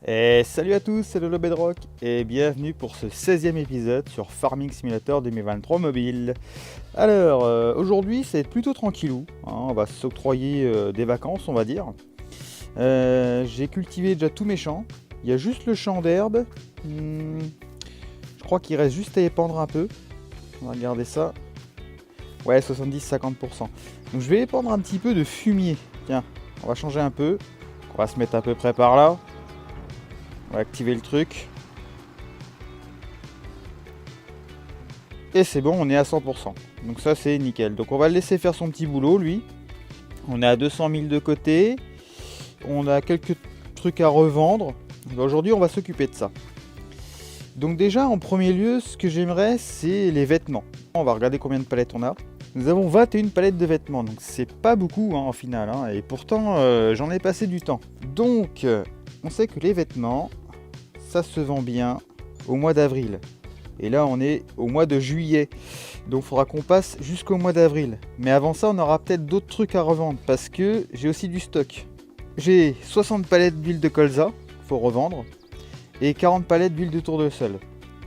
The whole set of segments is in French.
Et salut à tous, c'est Lolo Bedrock et bienvenue pour ce 16e épisode sur Farming Simulator 2023 mobile. Alors, aujourd'hui ça va être plutôt tranquillou, hein, on va s'octroyer des vacances on va dire. J'ai cultivé déjà tous mes champs, il y a juste le champ d'herbe, je crois qu'il reste juste à épandre un peu, on va regarder ça. Ouais, 70-50%. Donc je vais épandre un petit peu de fumier, tiens, on va changer un peu, on va se mettre à peu près par là. On va activer le truc. Et c'est bon, on est à 100%. Donc ça c'est nickel. Donc on va le laisser faire son petit boulot lui. On est à 200 000 de côté. On a quelques trucs à revendre. Aujourd'hui on va s'occuper de ça. Donc déjà en premier lieu ce que j'aimerais c'est les vêtements. On va regarder combien de palettes on a. Nous avons 21 palettes de vêtements. Donc c'est pas beaucoup hein, en final. Hein, et pourtant j'en ai passé du temps. Donc on sait que les vêtements ça se vend bien au mois d'avril. Et là on est au mois de juillet. Donc il faudra qu'on passe jusqu'au mois d'avril. Mais avant ça on aura peut-être d'autres trucs à revendre. Parce que j'ai aussi du stock. J'ai 60 palettes d'huile de colza. Faut revendre. Et 40 palettes d'huile de tournesol.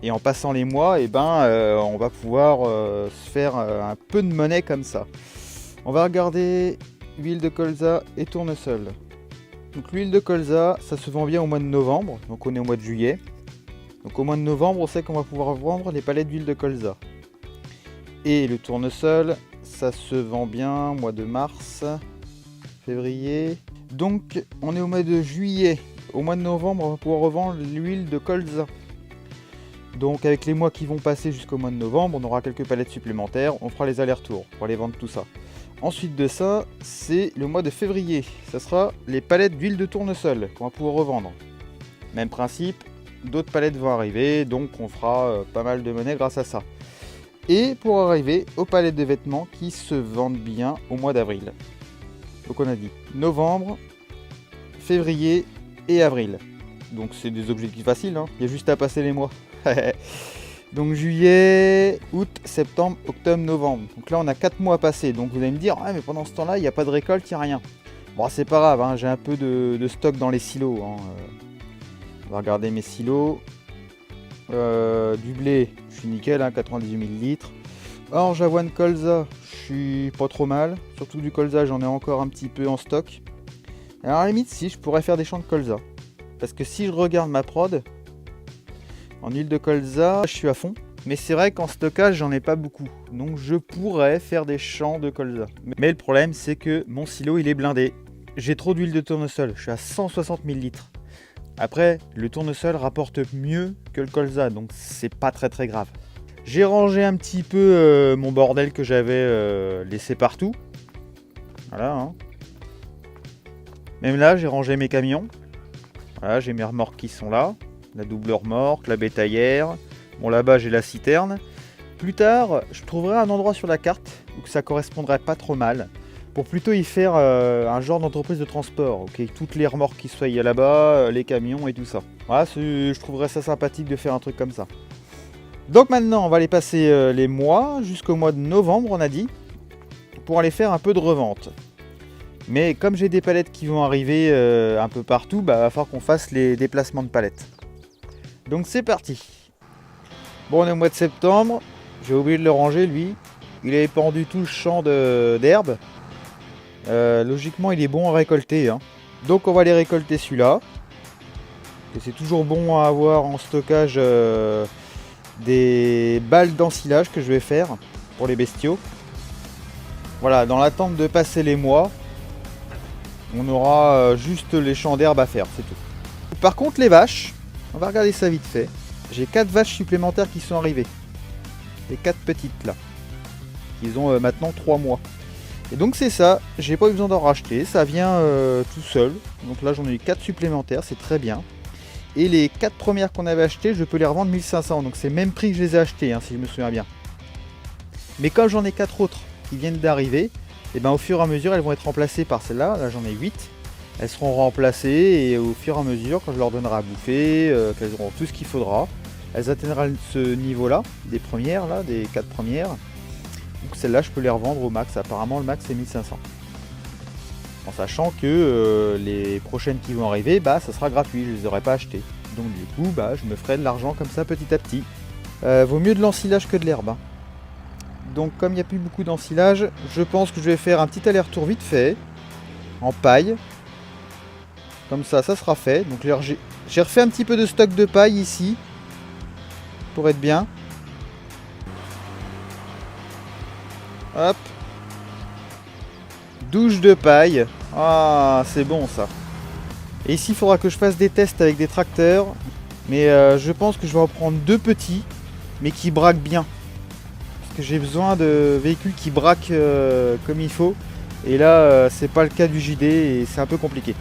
Et en passant les mois, on va pouvoir se faire un peu de monnaie comme ça. On va regarder huile de colza et tournesol. Donc l'huile de colza, ça se vend bien au mois de novembre, donc on est au mois de juillet. Donc au mois de novembre, on sait qu'on va pouvoir vendre les palettes d'huile de colza. Et le tournesol, ça se vend bien au mois de mars, février. Donc on est au mois de juillet. Au mois de novembre, on va pouvoir revendre l'huile de colza. Donc avec les mois qui vont passer jusqu'au mois de novembre, on aura quelques palettes supplémentaires, on fera les allers-retours pour aller vendre tout ça. Ensuite de ça, c'est le mois de février. Ça sera les palettes d'huile de tournesol qu'on va pouvoir revendre. Même principe, d'autres palettes vont arriver, donc on fera pas mal de monnaie grâce à ça. Et pour arriver aux palettes de vêtements qui se vendent bien au mois d'avril. Donc on a dit novembre, février et avril. Donc c'est des objectifs faciles, hein. Il y a juste à passer les mois. Donc juillet, août, septembre, octobre, novembre. Donc là on a 4 mois à passer. Donc vous allez me dire, ah, mais pendant ce temps-là, il n'y a pas de récolte, il n'y a rien. Bon, c'est pas grave, hein, j'ai un peu de stock dans les silos. Hein. On va regarder mes silos. Du blé, je suis nickel, hein, 98 000 litres. Orge, avoine, colza, je suis pas trop mal. Surtout du colza, j'en ai encore un petit peu en stock. Alors à la limite, si, je pourrais faire des champs de colza. Parce que si je regarde ma prod, en huile de colza, je suis à fond. Mais c'est vrai qu'en stockage, j'en ai pas beaucoup. Donc je pourrais faire des champs de colza. Mais le problème, c'est que mon silo, il est blindé. J'ai trop d'huile de tournesol. Je suis à 160 000 litres. Après, le tournesol rapporte mieux que le colza. Donc c'est pas très grave. J'ai rangé un petit peu mon bordel que j'avais laissé partout. Voilà. Hein. Même là, j'ai rangé mes camions. Voilà, j'ai mes remorques qui sont là. La double remorque, la bétaillère. Bon, là-bas, j'ai la citerne. Plus tard, je trouverai un endroit sur la carte où ça correspondrait pas trop mal pour plutôt y faire un genre d'entreprise de transport. Ok, toutes les remorques qui soient là-bas, les camions et tout ça. Voilà, je trouverais ça sympathique de faire un truc comme ça. Donc maintenant, on va aller passer les mois jusqu'au mois de novembre, on a dit, pour aller faire un peu de revente. Mais comme j'ai des palettes qui vont arriver un peu partout, bah, va falloir qu'on fasse les déplacements de palettes. Donc c'est parti. Bon, on est au mois de septembre. J'ai oublié de le ranger lui. Il avait pendu tout le champ d'herbe. Logiquement il est bon à récolter. Hein. Donc on va aller récolter celui-là. Et c'est toujours bon à avoir en stockage des balles d'ensilage que je vais faire pour les bestiaux. Voilà, dans l'attente de passer les mois, on aura juste les champs d'herbe à faire, c'est tout. Par contre les vaches, on va regarder ça vite fait. J'ai 4 vaches supplémentaires qui sont arrivées. Les 4 petites là. Ils ont maintenant 3 mois. Et donc c'est ça, j'ai pas eu besoin d'en racheter, ça vient tout seul. Donc là j'en ai eu 4 supplémentaires, c'est très bien. Et les 4 premières qu'on avait achetées, je peux les revendre 1500. Donc c'est le même prix que je les ai achetées, hein, si je me souviens bien. Mais comme j'en ai 4 autres qui viennent d'arriver, et ben au fur et à mesure elles vont être remplacées par celles-là. Là j'en ai 8. Elles seront remplacées et au fur et à mesure, quand je leur donnerai à bouffer, qu'elles auront tout ce qu'il faudra, elles atteindront ce niveau-là, des premières, là, des 4 premières. Donc celles-là, je peux les revendre au max. Apparemment, le max, c'est 1500. En sachant que les prochaines qui vont arriver, bah ça sera gratuit, je les aurais pas achetées. Donc du coup, bah je me ferai de l'argent comme ça petit à petit. Vaut mieux de l'ensilage que de l'herbe. Hein. Donc comme il n'y a plus beaucoup d'ensilage, je pense que je vais faire un petit aller-retour vite fait, en paille. Comme ça sera fait. Donc j'ai refait un petit peu de stock de paille ici, pour être bien. Hop. Douche de paille. Ah, c'est bon ça. Et ici, il faudra que je fasse des tests avec des tracteurs. Mais je pense que je vais en prendre 2 petits, mais qui braquent bien. Parce que j'ai besoin de véhicules qui braquent comme il faut. Et là, c'est pas le cas du JD et c'est un peu compliqué.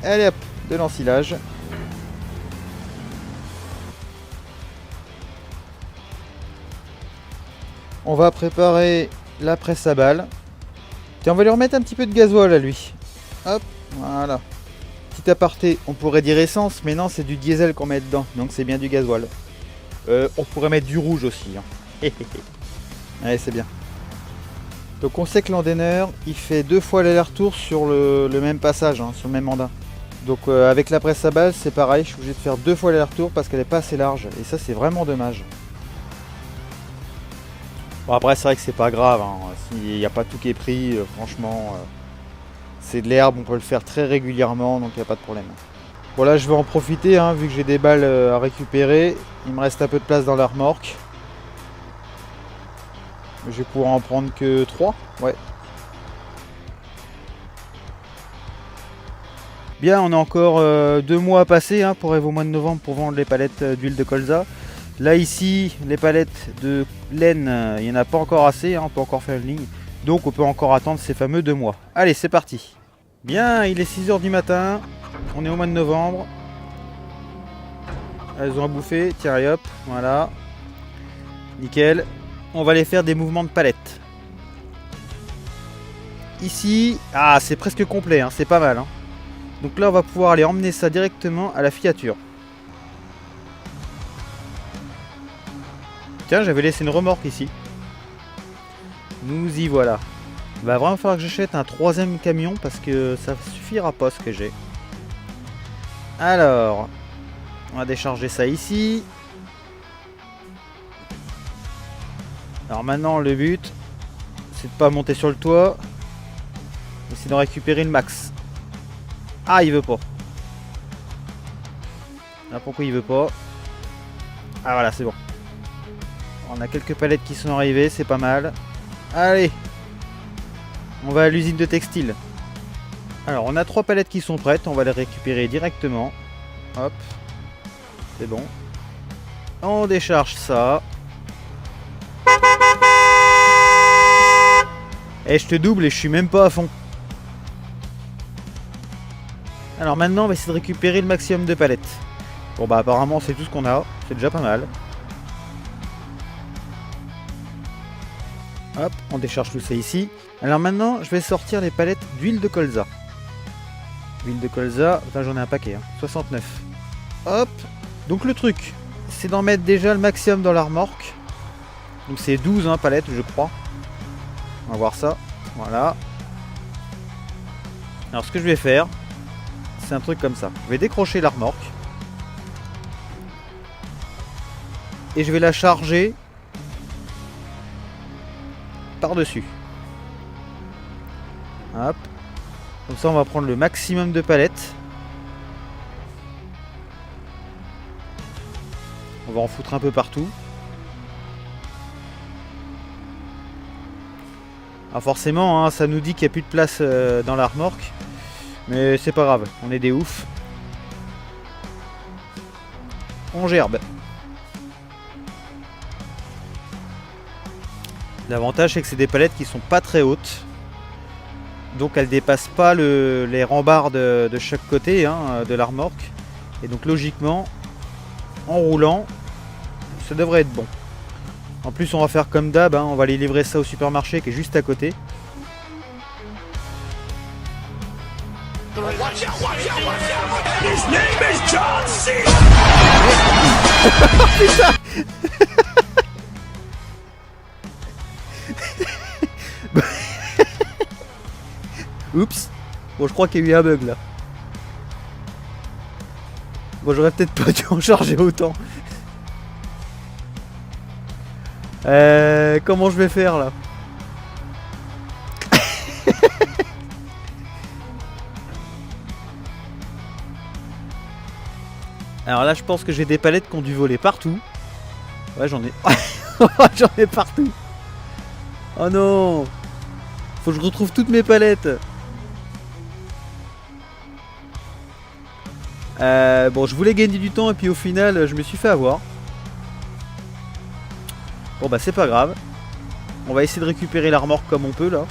Allez hop, de l'ensilage. On va préparer la presse à balles. Tiens, on va lui remettre un petit peu de gasoil à lui. Hop, voilà. Petit aparté, on pourrait dire essence, mais non, c'est du diesel qu'on met dedans, donc c'est bien du gasoil. On pourrait mettre du rouge aussi. Hein. Allez, c'est bien. Donc on sait que l'andeneur, il fait 2 fois l'aller-retour sur le même passage, hein, sur le même andin. Donc avec la presse à balles, c'est pareil, je suis obligé de faire 2 fois l'aller-retour parce qu'elle n'est pas assez large. Et ça, c'est vraiment dommage. Bon, après, c'est vrai que c'est pas grave, hein. S'il n'y a pas tout qui est pris, franchement, c'est de l'herbe, on peut le faire très régulièrement, donc il n'y a pas de problème. Bon, là, je vais en profiter, hein, vu que j'ai des balles à récupérer. Il me reste un peu de place dans la remorque. Je vais pouvoir en prendre que 3, ouais. Bien, on a encore 2 mois à passer hein, pour arriver au mois de novembre pour vendre les palettes d'huile de colza. Là ici, les palettes de laine, il n'y en a pas encore assez, hein, on peut encore faire une ligne. Donc on peut encore attendre ces fameux 2 mois. Allez, c'est parti. Bien, il est 6 h du matin, on est au mois de novembre. Elles ont à bouffer, tiens allez hop, voilà. Nickel. On va aller faire des mouvements de palette. Ici, ah c'est presque complet, hein, c'est pas mal. Hein. Donc là on va pouvoir aller emmener ça directement à la filature. Tiens, j'avais laissé une remorque ici. Nous y voilà. Il va vraiment falloir que j'achète un 3e camion parce que ça suffira pas ce que j'ai. Alors, on va décharger ça ici. Alors maintenant le but, c'est de pas monter sur le toit, mais c'est de récupérer le max. Ah, il veut pas. Ah, pourquoi il veut pas? Ah voilà, c'est bon. On a quelques palettes qui sont arrivées, c'est pas mal. Allez, on va à l'usine de textile. Alors, on a 3 palettes qui sont prêtes, on va les récupérer directement. Hop, c'est bon. On décharge ça. Et je te double et je suis même pas à fond. Alors maintenant, on va essayer de récupérer le maximum de palettes. Bon bah apparemment c'est tout ce qu'on a, c'est déjà pas mal. Hop, on décharge tout ça ici. Alors maintenant, je vais sortir les palettes d'huile de colza. Huile de colza, enfin j'en ai un paquet, hein, 69. Hop, donc le truc, c'est d'en mettre déjà le maximum dans la remorque. Donc c'est 12 hein, palettes je crois. On va voir ça, voilà. Alors ce que je vais faire, c'est un truc comme ça. Je vais décrocher la remorque. Et je vais la charger par-dessus. Hop. Comme ça on va prendre le maximum de palettes. On va en foutre un peu partout. Alors forcément hein, ça nous dit qu'il n'y a plus de place dans la remorque. Mais c'est pas grave, on est des oufs. On gerbe. L'avantage c'est que c'est des palettes qui sont pas très hautes. Donc elles dépassent pas les rambardes de chaque côté hein, de la remorque. Et donc logiquement, en roulant, ça devrait être bon. En plus on va faire comme d'hab, hein, on va aller livrer ça au supermarché qui est juste à côté. Putain. Oups. Bon, je crois qu'il y a eu un bug là. Bon, j'aurais peut-être pas dû en charger autant. Comment je vais faire là? Alors là, je pense que j'ai des palettes qui ont dû voler partout. Ouais, j'en ai... j'en ai partout. Oh non! Faut que je retrouve toutes mes palettes. Bon, je voulais gagner du temps et puis au final, je me suis fait avoir. Bon bah c'est pas grave. On va essayer de récupérer la remorque comme on peut là.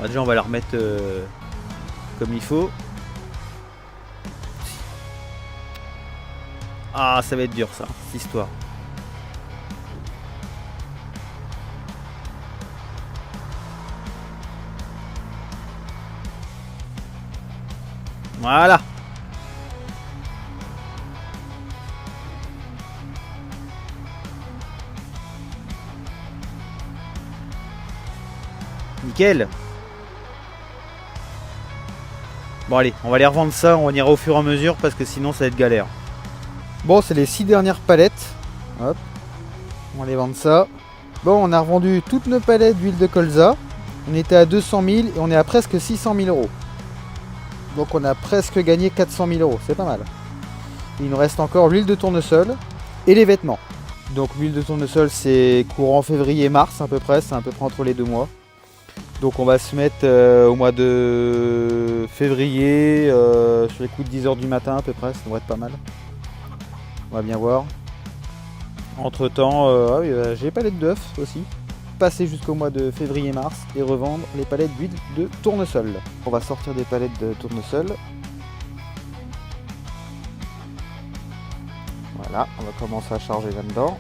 Déjà on va la remettre comme il faut. Ah, ça va être dur ça, cette histoire. Voilà. Nickel. Bon allez, on va les revendre ça, on ira au fur et à mesure parce que sinon ça va être galère. Bon, c'est les 6 dernières palettes. Hop. On va les vendre ça. Bon, on a revendu toutes nos palettes d'huile de colza. On était à 200 000 et on est à presque 600 000 euros. Donc on a presque gagné 400 000 euros, c'est pas mal. Il nous reste encore l'huile de tournesol et les vêtements. Donc l'huile de tournesol c'est courant février-mars à peu près, c'est à peu près entre les 2 mois. Donc on va se mettre au mois de février, sur les coups de 10 h du matin à peu près, ça devrait être pas mal. On va bien voir. Entre temps, j'ai les palettes d'œufs aussi. Passer jusqu'au mois de février-mars et revendre les palettes d'huile de tournesol. On va sortir des palettes de tournesol. Voilà, on va commencer à charger là-dedans.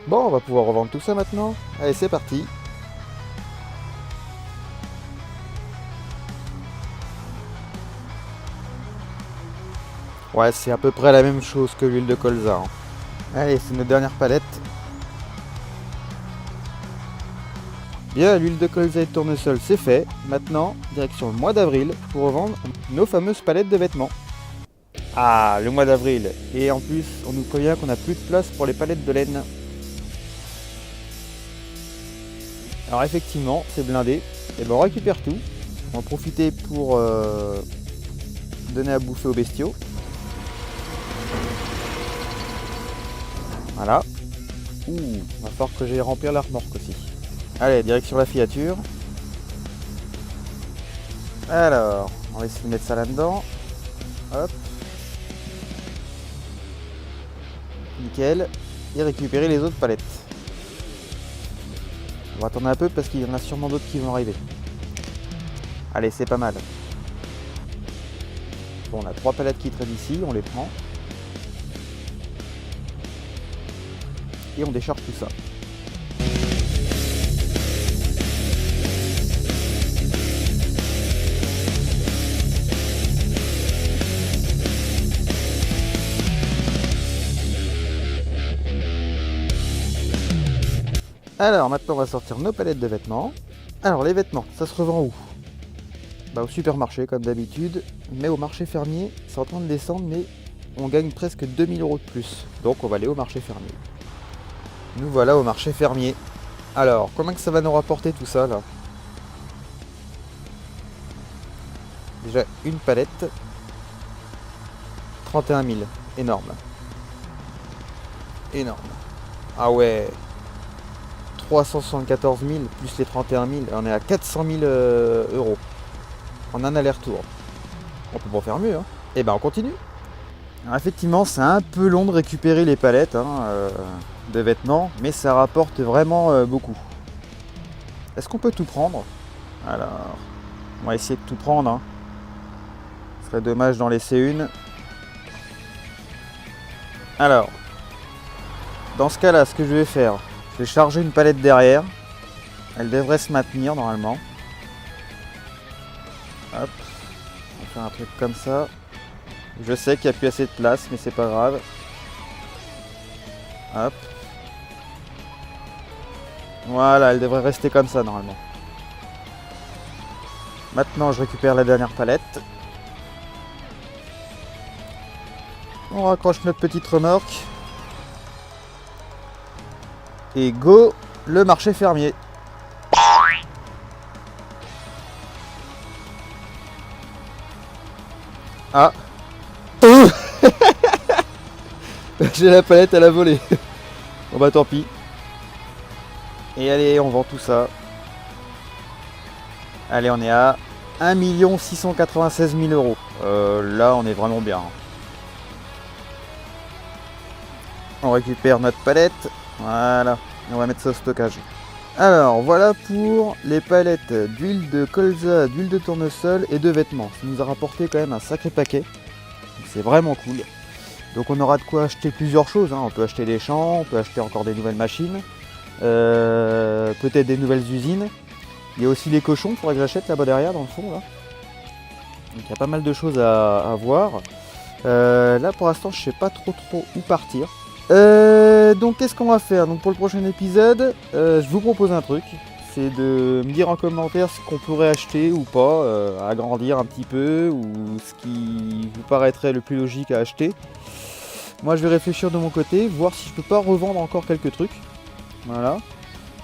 Bon, on va pouvoir revendre tout ça maintenant. Allez, c'est parti. Ouais, c'est à peu près la même chose que l'huile de colza. Hein. Allez, c'est notre dernière palette. Bien, l'huile de colza et de tournesol, c'est fait. Maintenant, direction le mois d'avril pour revendre nos fameuses palettes de vêtements. Ah, le mois d'avril. Et en plus, on nous prévient qu'on n'a plus de place pour les palettes de laine. Alors effectivement, c'est blindé. Et ben on récupère tout. On va profiter pour donner à bouffer aux bestiaux. Voilà. Ouh, va falloir que j'aille remplir la remorque aussi. Allez, direction la filature. Alors, on va essayer de mettre ça là-dedans. Hop. Nickel. Et récupérer les autres palettes. On va attendre un peu parce qu'il y en a sûrement d'autres qui vont arriver. Allez, c'est pas mal. Bon, on a 3 palettes qui traînent ici, on les prend. Et on décharge tout ça. Alors maintenant on va sortir nos palettes de vêtements. Alors les vêtements, ça se revend où? Bah, au supermarché comme d'habitude, mais au marché fermier, c'est en train de descendre, mais on gagne presque 2000 € de plus. Donc on va aller au marché fermier. Nous voilà au marché fermier. Alors, combien que ça va nous rapporter tout ça là? Déjà une palette. 31 000, énorme. Énorme. Ah ouais. 374 000 plus les 31 000, on est à 400 000 € en un aller-retour. On peut pas faire mieux, hein. Et ben on continue. Alors effectivement, c'est un peu long de récupérer les palettes de vêtements, mais ça rapporte vraiment beaucoup. Est-ce qu'on peut tout prendre? Alors, on va essayer de tout prendre. Hein. Ce serait dommage d'en laisser une. Alors, dans ce cas-là, ce que je vais faire, je vais charger une palette derrière. Elle devrait se maintenir normalement. Hop. On va faire un truc comme ça. Je sais qu'il n'y a plus assez de place, mais c'est pas grave. Hop. Voilà, elle devrait rester comme ça normalement. Maintenant je récupère la dernière palette. On raccroche notre petite remorque. Et go, le marché fermier. Ah. J'ai la palette à la volée. Bon bah tant pis. Et allez, on vend tout ça. Allez, on est à 1 696 000 euros. Là, on est vraiment bien. On récupère notre palette. Voilà. On va mettre ça au stockage. Alors, voilà pour les palettes d'huile de colza, d'huile de tournesol et de vêtements. Ça nous a rapporté quand même un sacré paquet. C'est vraiment cool. Donc on aura de quoi acheter plusieurs choses. On peut acheter des champs, on peut acheter encore des nouvelles machines. Peut-être des nouvelles usines. Il y a aussi les cochons, il faudrait que j'achète là-bas derrière dans le fond là. Donc il y a pas mal de choses à voir. Là pour l'instant je sais pas trop où partir. Donc qu'est-ce qu'on va faire? Donc pour le prochain épisode, je vous propose un truc. C'est de me dire en commentaire ce qu'on pourrait acheter ou pas, agrandir un petit peu, ou ce qui vous paraîtrait le plus logique à acheter. Moi je vais réfléchir de mon côté, voir si je peux pas revendre encore quelques trucs. Voilà.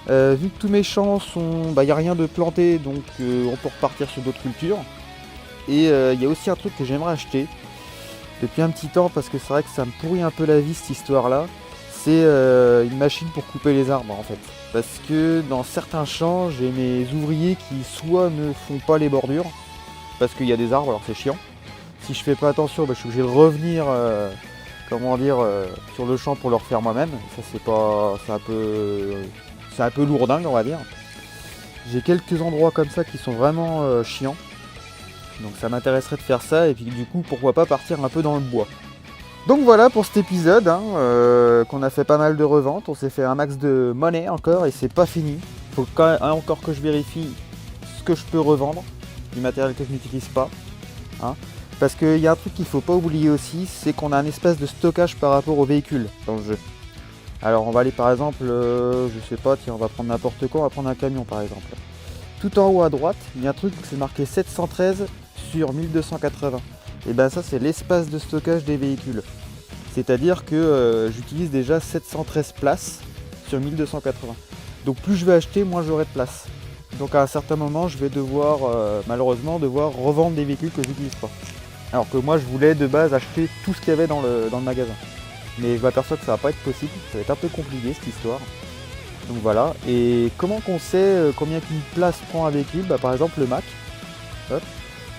Vu que tous mes champs sont... il n'y a rien de planté, donc on peut repartir sur d'autres cultures. Et il y a aussi un truc que j'aimerais acheter depuis un petit temps, parce que c'est vrai que ça me pourrit un peu la vie cette histoire là. C'est une machine pour couper les arbres en fait. Parce que dans certains champs, j'ai mes ouvriers qui soit ne font pas les bordures, parce qu'il y a des arbres, alors c'est chiant. Si je fais pas attention, je suis obligé de revenir sur le champ pour le refaire moi-même. Ça c'est un peu lourdingue on va dire. J'ai quelques endroits comme ça qui sont vraiment chiants. Donc ça m'intéresserait de faire ça, et puis du coup pourquoi pas partir un peu dans le bois. Donc voilà pour cet épisode, qu'on a fait pas mal de reventes. On s'est fait un max de monnaie encore et c'est pas fini. Faut quand même encore que je vérifie ce que je peux revendre, du matériel que je n'utilise pas. Parce qu'il y a un truc qu'il faut pas oublier aussi, c'est qu'on a un espace de stockage par rapport aux véhicules dans le jeu. Alors on va aller par exemple, je sais pas, tiens on va prendre n'importe quoi, on va prendre un camion par exemple. Tout en haut à droite, il y a un truc, c'est marqué 713 sur 1280. Et ben ça c'est l'espace de stockage des véhicules. C'est-à-dire que j'utilise déjà 713 places sur 1280. Donc plus je vais acheter, moins j'aurai de place. Donc à un certain moment, je vais devoir, malheureusement, revendre des véhicules que je n'utilise pas. Alors que moi je voulais de base acheter tout ce qu'il y avait dans le magasin. Mais je m'aperçois que ça va pas être possible, ça va être un peu compliqué cette histoire. Donc voilà, et comment qu'on sait combien qu'une place prend un véhicule? Par exemple le Mac, hop,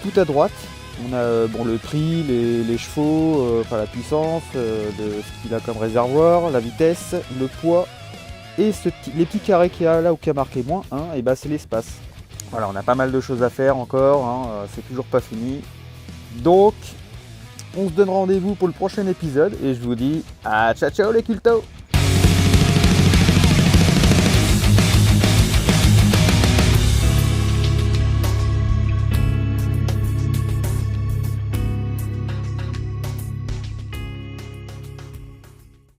tout à droite, on a le prix, les chevaux, la puissance, ce qu'il a comme réservoir, la vitesse, le poids, et les petits carrés qu'il y a là où il y a marqué -1, et c'est l'espace. Voilà, on a pas mal de choses à faire encore, c'est toujours pas fini. Donc, on se donne rendez-vous pour le prochain épisode, et je vous dis à ciao ciao les cultos!